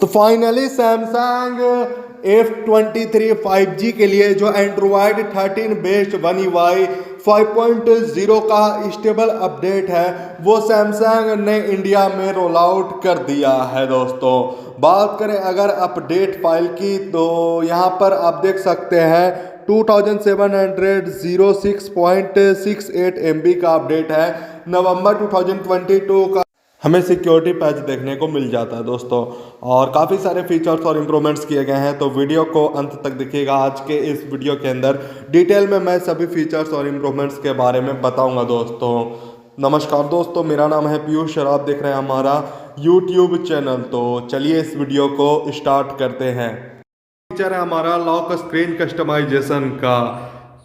तो finally Samsung F23 5G के लिए जो एंड्रॉयड 13 बेस्ड वन UI 5.0 का स्टेबल अपडेट है वो सैमसंग ने इंडिया में रोल आउट कर दिया है। दोस्तों बात करें अगर अपडेट फाइल की तो यहाँ पर आप देख सकते हैं 2706.68 MB का अपडेट है। नवंबर 2022 का हमें सिक्योरिटी पैच देखने को मिल जाता है दोस्तों, और काफ़ी सारे फीचर्स और इम्प्रूवमेंट्स किए गए हैं। तो वीडियो को अंत तक देखिएगा। आज के इस वीडियो के अंदर डिटेल में मैं सभी फीचर्स और इम्प्रूवमेंट्स के बारे में बताऊंगा दोस्तों। नमस्कार दोस्तों, मेरा नाम है पीयूष और आप देख रहे हैं हमारा यूट्यूब चैनल। तो चलिए इस वीडियो को स्टार्ट करते हैं। फीचर है हमारा लॉक स्क्रीन कस्टमाइजेशन का।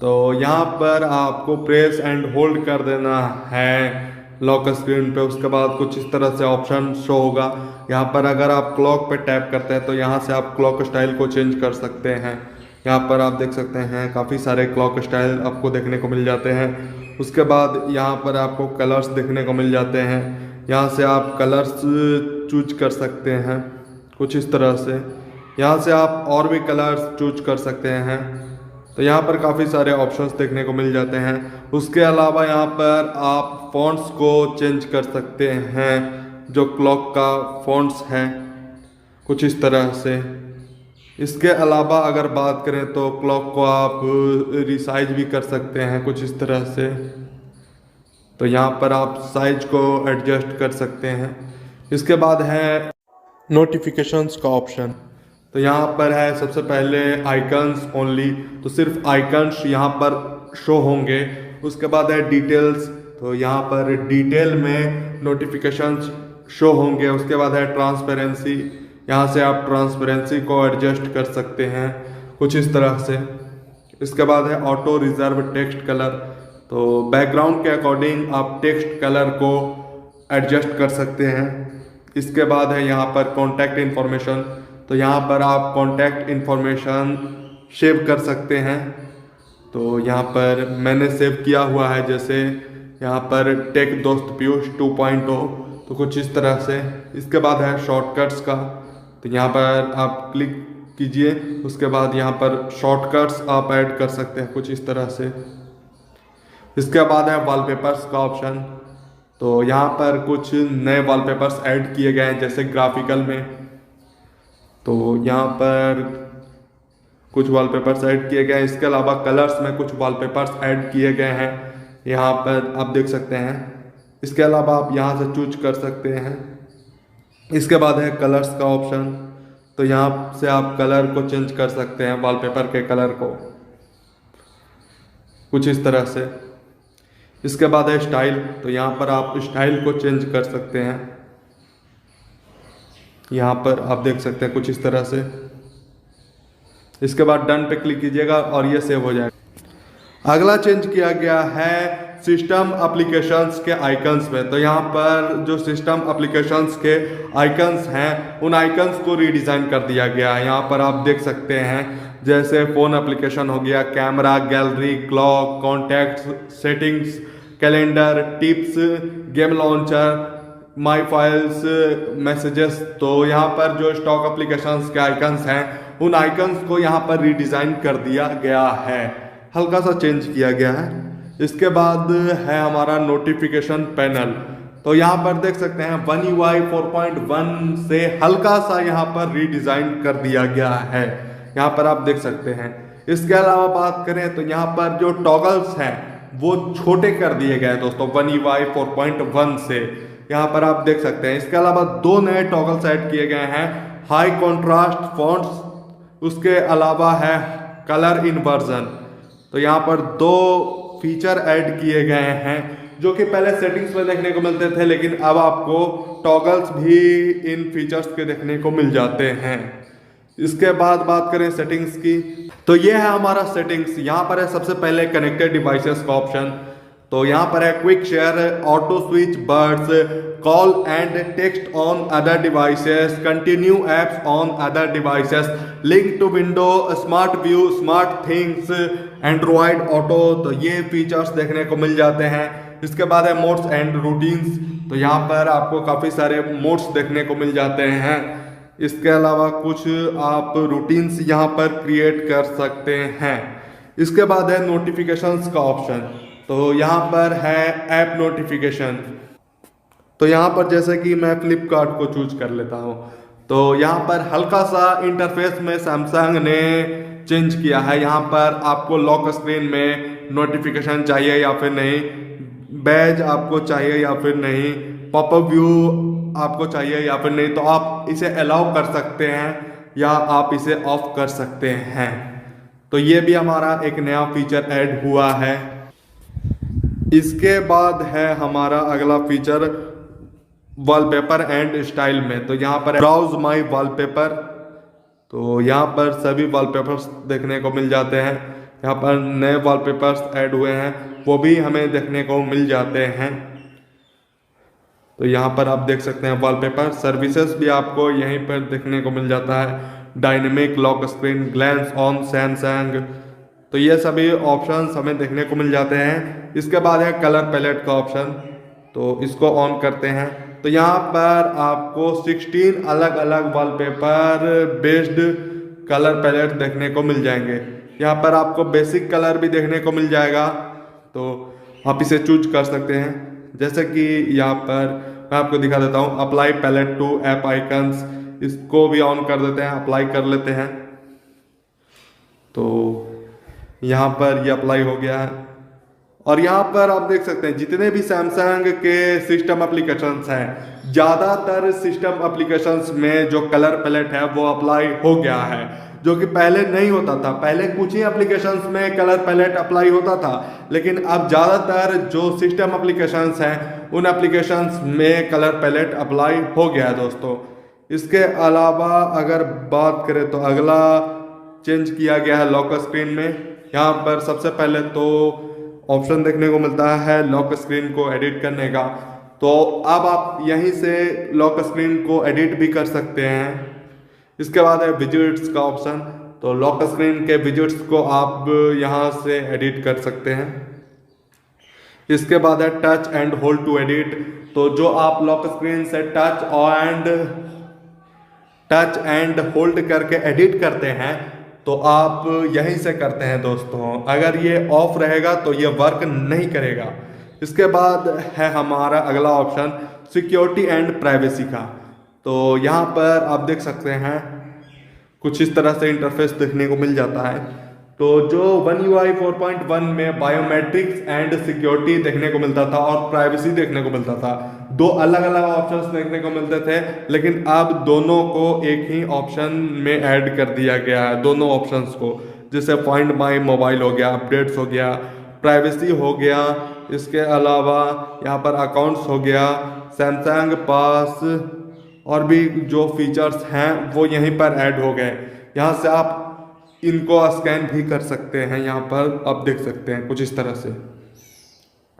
तो यहाँ पर आपको प्रेस एंड होल्ड कर देना है लॉक स्क्रीन पे, उसके बाद कुछ इस तरह से ऑप्शन शो होगा। यहाँ पर अगर आप क्लॉक पे टैप करते हैं तो यहाँ से आप क्लॉक स्टाइल को चेंज कर सकते हैं। यहाँ पर आप देख सकते हैं काफ़ी सारे क्लॉक स्टाइल आपको देखने को मिल जाते हैं। उसके बाद यहाँ पर आपको कलर्स देखने को मिल जाते हैं। यहाँ से आप कलर्स चूज कर सकते हैं कुछ इस तरह से। यहाँ से आप और भी कलर्स चूज कर सकते हैं। तो यहाँ पर काफ़ी सारे ऑप्शंस देखने को मिल जाते हैं। उसके अलावा यहाँ पर आप फ़ॉन्ट्स को चेंज कर सकते हैं, जो क्लॉक का फ़ॉन्ट्स है कुछ इस तरह से। इसके अलावा अगर बात करें तो क्लॉक को आप रिसाइज भी कर सकते हैं कुछ इस तरह से। तो यहाँ पर आप साइज को एडजस्ट कर सकते हैं। इसके बाद है नोटिफिकेशंस का ऑप्शन। तो यहाँ पर है सबसे पहले आइकन्स ओनली, तो सिर्फ आइकन्स यहाँ पर शो होंगे। उसके बाद है डिटेल्स, तो यहाँ पर डिटेल में नोटिफिकेशंस शो होंगे। उसके बाद है ट्रांसपेरेंसी, यहाँ से आप ट्रांसपेरेंसी को एडजस्ट कर सकते हैं कुछ इस तरह से। इसके बाद है ऑटो रिजर्व टेक्स्ट कलर, तो बैकग्राउंड के अकॉर्डिंग आप टेक्स्ट कलर को एडजस्ट कर सकते हैं। इसके बाद है यहाँ पर कॉन्टैक्ट इन्फॉर्मेशन, तो यहाँ पर आप कॉन्टैक्ट इन्फॉर्मेशन सेव कर सकते हैं। तो यहाँ पर मैंने सेव किया हुआ है, जैसे यहाँ पर टेक दोस्त पीयूष 2.0, तो कुछ इस तरह से। इसके बाद है शॉर्टकट्स का, तो यहाँ पर आप क्लिक कीजिए, उसके बाद यहाँ पर शॉर्टकट्स आप ऐड कर सकते हैं कुछ इस तरह से। इसके बाद है वॉलपेपर्स का ऑप्शन, तो यहाँ पर कुछ नए वॉलपेपर्स ऐड किए गए हैं जैसे ग्राफिकल में। तो यहाँ पर कुछ वॉलपेपर्स ऐड किए गए हैं। इसके अलावा कलर्स में कुछ वॉलपेपर्स ऐड किए गए हैं, यहाँ पर आप देख सकते हैं। इसके अलावा आप यहाँ से चूज कर सकते हैं। इसके बाद है कलर्स का ऑप्शन, तो यहाँ से आप कलर को चेंज कर सकते हैं, वॉलपेपर के कलर को कुछ इस तरह से। इसके बाद है स्टाइल, तो यहाँ पर आप स्टाइल को चेंज कर सकते हैं। यहाँ पर आप देख सकते हैं कुछ इस तरह से। इसके बाद डन पे क्लिक कीजिएगा और ये सेव हो जाएगा। अगला चेंज किया गया है सिस्टम एप्लीकेशंस के आइकन्स में। तो यहाँ पर जो सिस्टम एप्लीकेशंस के आइकन्स हैं उन आइकन्स को रीडिज़ाइन कर दिया गया है। यहाँ पर आप देख सकते हैं जैसे फ़ोन एप्लीकेशन हो गया, camera, gallery, clock, contacts, settings, calendar, tips, game launcher, my files, messages. तो यहाँ पर जो स्टॉक एप्लीकेशंस के आइकन्स हैं उन आइकन्स को यहाँ पर रीडिज़ाइन कर दिया गया है, हल्का सा चेंज किया गया है। इसके बाद है हमारा नोटिफिकेशन पैनल, तो यहाँ पर देख सकते हैं वन UI 4.1 से हल्का सा यहाँ पर रीडिज़ाइन कर दिया गया है, यहाँ पर आप देख सकते हैं। इसके अलावा बात करें तो यहाँ पर जो टॉगल्स हैं वो छोटे कर दिए गए हैं दोस्तों वन UI 4.1 से, यहाँ पर आप देख सकते हैं। इसके अलावा दो नए टॉगल्स ऐड किए गए हैं, हाई कॉन्ट्रास्ट फॉन्ट्स, उसके अलावा है कलर इन्वर्जन। तो यहाँ पर दो फीचर ऐड किए गए हैं जो कि पहले सेटिंग्स में देखने को मिलते थे, लेकिन अब आपको टॉगल्स भी इन फीचर्स के देखने को मिल जाते हैं। इसके बाद बात करें सेटिंग्स की, तो ये है हमारा सेटिंग्स। यहाँ पर है सबसे पहले कनेक्टेड डिवाइसेस का ऑप्शन, तो यहाँ पर है quick share, auto switch buds, call and text on other devices, continue apps on other devices, link to window, smart view, smart things, android auto. तो ये फीचर्स देखने को मिल जाते हैं। इसके बाद है मोड्स एंड रूटीन्स, तो यहाँ पर आपको काफ़ी सारे मोड्स देखने को मिल जाते हैं इसके अलावा कुछ आप रूटीन्स यहाँ पर क्रिएट कर सकते हैं। इसके बाद है नोटिफिकेशंस का ऑप्शन। तो यहाँ पर है ऐप नोटिफिकेशन। तो यहाँ पर जैसे कि मैं फ्लिपकार्ट को चूज कर लेता हूँ, तो यहाँ पर हल्का सा इंटरफेस में सैमसंग ने चेंज किया है। यहाँ पर आपको लॉक स्क्रीन में नोटिफिकेशन चाहिए या फिर नहीं, बैज आपको चाहिए या फिर नहीं, पॉपअप व्यू आपको चाहिए या फिर नहीं, तो आप इसे अलाउ कर सकते हैं या आप इसे ऑफ कर सकते हैं। तो ये भी हमारा एक नया फीचर ऐड हुआ है। इसके बाद है हमारा अगला फीचर वॉलपेपर एंड स्टाइल में। तो यहाँ पर ब्राउज माई वॉलपेपर। तो यहाँ पर सभी वॉलपेपर्स देखने को मिल जाते हैं। यहाँ पर नए वॉलपेपर्स ऐड हुए हैं, वो भी हमें देखने को मिल जाते हैं। तो यहाँ पर आप देख सकते हैं वॉलपेपर सर्विसेज भी आपको यहीं पर देखने को मिल जाता है। Dynamic lock screen, glance on Samsung, तो ये सभी ऑप्शंस हमें देखने को मिल जाते हैं। इसके बाद है कलर पैलेट का ऑप्शन। तो इसको ऑन करते हैं तो यहाँ पर आपको 16 अलग अलग वॉलपेपर बेस्ड कलर पैलेट देखने को मिल जाएंगे। यहाँ पर आपको बेसिक कलर भी देखने को मिल जाएगा, तो आप इसे चूज कर सकते हैं। जैसे कि यहाँ पर मैं आपको दिखा देता हूँ, apply palette to app icons, इसको भी ऑन कर देते हैं, अप्लाई कर लेते हैं। तो यहाँ पर ये अप्लाई हो गया है। और यहाँ पर आप देख सकते हैं जितने भी सैमसंग के सिस्टम एप्लीकेशंस हैं, ज़्यादातर सिस्टम एप्लीकेशंस में जो कलर पैलेट है वो अप्लाई हो गया है, जो कि पहले नहीं होता था। पहले कुछ ही एप्लीकेशंस में कलर पैलेट अप्लाई होता था, लेकिन अब ज़्यादातर जो सिस्टम एप्लीकेशंस हैं उन एप्लीकेशंस में कलर पैलेट अप्लाई हो गया है दोस्तों। इसके अलावा अगर बात करें तो अगला चेंज किया गया है लॉक स्क्रीन में। यहाँ पर सबसे पहले तो ऑप्शन देखने को मिलता है लॉक स्क्रीन को एडिट करने का। तो अब आप यहीं से लॉक स्क्रीन को एडिट भी कर सकते हैं। इसके बाद है विजेट्स का ऑप्शन। तो लॉक स्क्रीन के विजेट्स को आप यहाँ से एडिट कर सकते हैं। इसके बाद है touch and hold to edit. तो जो आप लॉक स्क्रीन से टच एंड होल्ड करके एडिट करते हैं तो आप यहीं से करते हैं दोस्तों। अगर ये ऑफ रहेगा तो ये वर्क नहीं करेगा। इसके बाद है हमारा अगला ऑप्शन सिक्योरिटी एंड प्राइवेसी का। तो यहाँ पर आप देख सकते हैं कुछ इस तरह से इंटरफेस देखने को मिल जाता है। तो जो One UI 4.1 में बायोमेट्रिक्स एंड सिक्योरिटी देखने को मिलता था और प्राइवेसी देखने को मिलता था, दो अलग अलग ऑप्शंस देखने को मिलते थे, लेकिन अब दोनों को एक ही ऑप्शन में ऐड कर दिया गया है, दोनों ऑप्शंस को। जैसे फाइंड माई मोबाइल हो गया, अपडेट्स हो गया, प्राइवेसी हो गया, इसके अलावा यहाँ पर अकाउंट्स हो गया, सैमसंग पास और भी जो फीचर्स हैं वो यहीं पर ऐड हो गए। यहाँ से आप इनको स्कैन भी कर सकते हैं। यहाँ पर आप देख सकते हैं कुछ इस तरह से।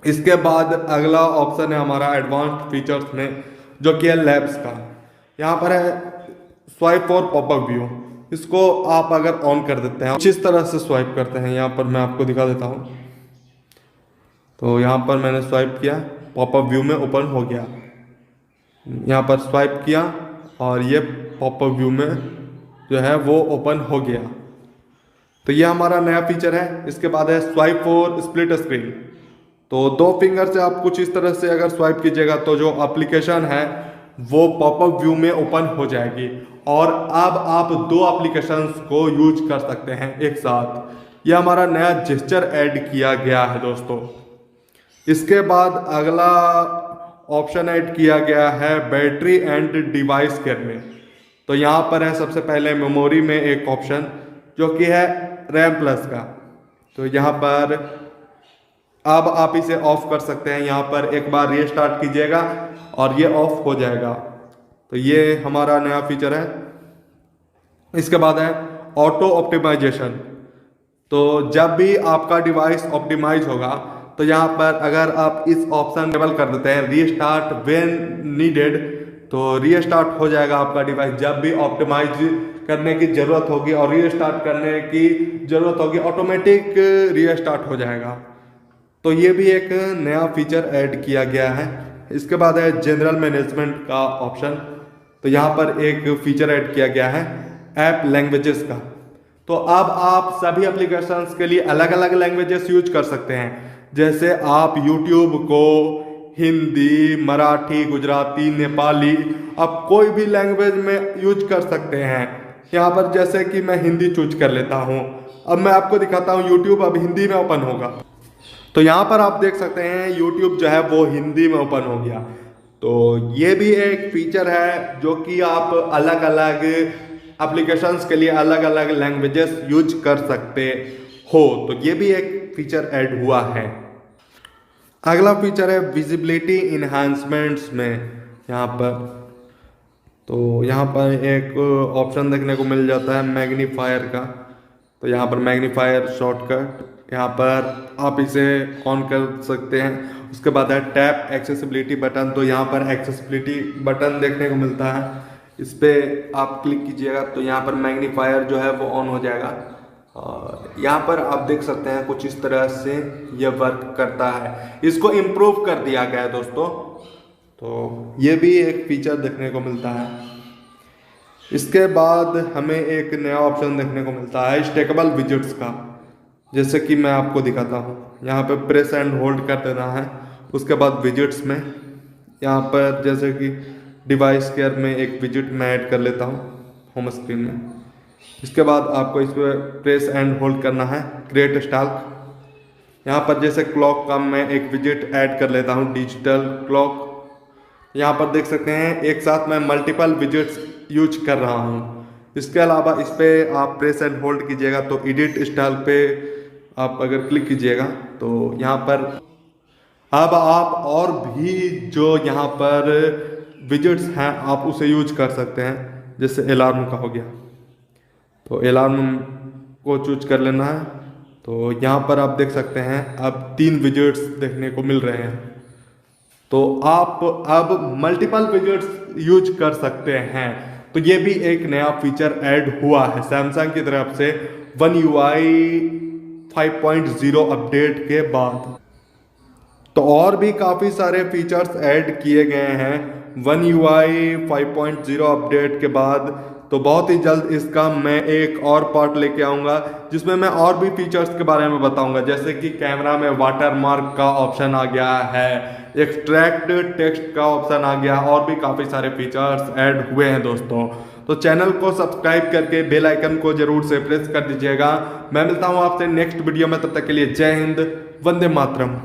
इसके बाद अगला ऑप्शन है हमारा एडवांस्ड फीचर्स में, जो कि है लैब्स का। यहाँ पर है स्वाइप और पॉपअप व्यू। इसको आप अगर ऑन कर देते हैं, कुछ इस तरह से स्वाइप करते हैं। यहाँ पर मैं आपको दिखा देता हूँ। तो यहाँ पर मैंने स्वाइप किया, पॉपअप व्यू में ओपन हो गया। यहाँ पर स्वाइप किया और ये पॉपअप व्यू में जो है वो ओपन हो गया। तो ये हमारा नया फीचर है। इसके बाद है स्वाइप फॉर स्प्लिट स्क्रीन। तो दो फिंगर से आप कुछ इस तरह से अगर स्वाइप कीजिएगा तो जो एप्लीकेशन है वो पॉपअप व्यू में ओपन हो जाएगी और अब आप दो एप्लीकेशंस को यूज कर सकते हैं एक साथ। यह हमारा नया जेस्चर ऐड किया गया है दोस्तों। इसके बाद अगला ऑप्शन ऐड किया गया है बैटरी एंड डिवाइस केयर में। तो यहाँ पर है सबसे पहले मेमोरी में एक ऑप्शन जो कि है रैम प्लस का। तो यहाँ पर अब आप इसे ऑफ कर सकते हैं। यहाँ पर एक बार रीस्टार्ट कीजिएगा और ये ऑफ हो जाएगा। तो ये हमारा नया फीचर है। इसके बाद है ऑटो ऑप्टिमाइजेशन। तो जब भी आपका डिवाइस ऑप्टिमाइज होगा तो यहाँ पर अगर आप इस ऑप्शन लेवल कर देते हैं रीस्टार्ट व्हेन नीडेड, तो रीस्टार्ट हो जाएगा आपका डिवाइस। जब भी ऑप्टिमाइज करने की ज़रूरत होगी और रीस्टार्ट करने की ज़रूरत होगी, ऑटोमेटिक रीस्टार्ट हो जाएगा। तो ये भी एक नया फीचर ऐड किया गया है। इसके बाद है जनरल मैनेजमेंट का ऑप्शन। तो यहाँ पर एक फीचर ऐड किया गया है ऐप लैंग्वेजेस का। तो अब आप सभी एप्लीकेशंस के लिए अलग अलग लैंग्वेजेस यूज कर सकते हैं। जैसे आप यूट्यूब को हिंदी, मराठी, गुजराती, नेपाली, आप कोई भी लैंग्वेज में यूज कर सकते हैं। यहाँ पर जैसे कि मैं हिंदी चूज कर लेता हूँ। अब मैं आपको दिखाता हूँ यूट्यूब अब हिंदी में ओपन होगा। तो यहाँ पर आप देख सकते हैं यूट्यूब जो है वो हिंदी में ओपन हो गया। तो ये भी एक फीचर है जो कि आप अलग अलग एप्लीकेशंस के लिए अलग अलग लैंग्वेजेस यूज कर सकते हो। तो ये भी एक फीचर ऐड हुआ है। अगला फीचर है विजिबिलिटी इन्हांसमेंट्स में। यहाँ पर तो यहाँ पर एक ऑप्शन देखने को मिल जाता है मैग्नीफायर का। तो यहाँ पर मैग्नीफायर शॉर्टकट, यहाँ पर आप इसे ऑन कर सकते हैं। उसके बाद है टैप एक्सेसिबिलिटी बटन। तो यहाँ पर एक्सेसिबिलिटी बटन देखने को मिलता है, इस पर आप क्लिक कीजिएगा तो यहाँ पर मैग्नीफायर जो है वो ऑन हो जाएगा। और यहाँ पर आप देख सकते हैं कुछ इस तरह से ये वर्क करता है। इसको इम्प्रूव कर दिया गया है दोस्तों। तो ये भी एक फीचर देखने को मिलता है। इसके बाद हमें एक नया ऑप्शन देखने को मिलता है स्टेकेबल विजेट्स का। जैसे कि मैं आपको दिखाता हूँ, यहाँ पे प्रेस एंड होल्ड कर देना है। उसके बाद विजेट्स में यहाँ पर जैसे कि डिवाइस केयर में एक विजेट मैं ऐड कर लेता हूँ होम स्क्रीन में। इसके बाद आपको इस पर प्रेस एंड होल्ड करना है क्रिएट स्टाक। यहाँ पर जैसे क्लॉक का मैं एक विजेट ऐड कर लेता हूँ डिजिटल क्लॉक। यहाँ पर देख सकते हैं एक साथ मैं मल्टीपल विजेट्स यूज कर रहा हूँ। इसके अलावा इस पर आप प्रेस एंड होल्ड कीजिएगा तो एडिट स्टाइल पे आप अगर क्लिक कीजिएगा तो यहाँ पर अब आप और भी जो यहाँ पर विजेट्स हैं आप उसे यूज कर सकते हैं। जैसे अलार्म का हो गया तो अलार्म को चूज कर लेना है। तो यहाँ पर आप देख सकते हैं अब 3 विजेट्स देखने को मिल रहे हैं। तो आप अब मल्टीपल विजेट्स यूज कर सकते हैं। तो ये भी एक नया फीचर ऐड हुआ है सैमसंग की तरफ से One UI 5.0 अपडेट के बाद। तो और भी काफ़ी सारे फीचर्स ऐड किए गए हैं One UI 5.0 अपडेट के बाद। तो बहुत ही जल्द इसका मैं एक और पार्ट लेके आऊँगा जिसमें मैं और भी फीचर्स के बारे में बताऊँगा। जैसे कि कैमरा में वाटर मार्क का ऑप्शन आ गया है, एक्सट्रैक्ट टेक्स्ट का ऑप्शन आ गया, और भी काफ़ी सारे फीचर्स ऐड हुए हैं दोस्तों। तो चैनल को सब्सक्राइब करके बेल आइकन को जरूर से प्रेस कर दीजिएगा। मैं मिलता हूँ आपसे नेक्स्ट वीडियो में, तब तक के लिए जय हिंद, वंदे मातरम।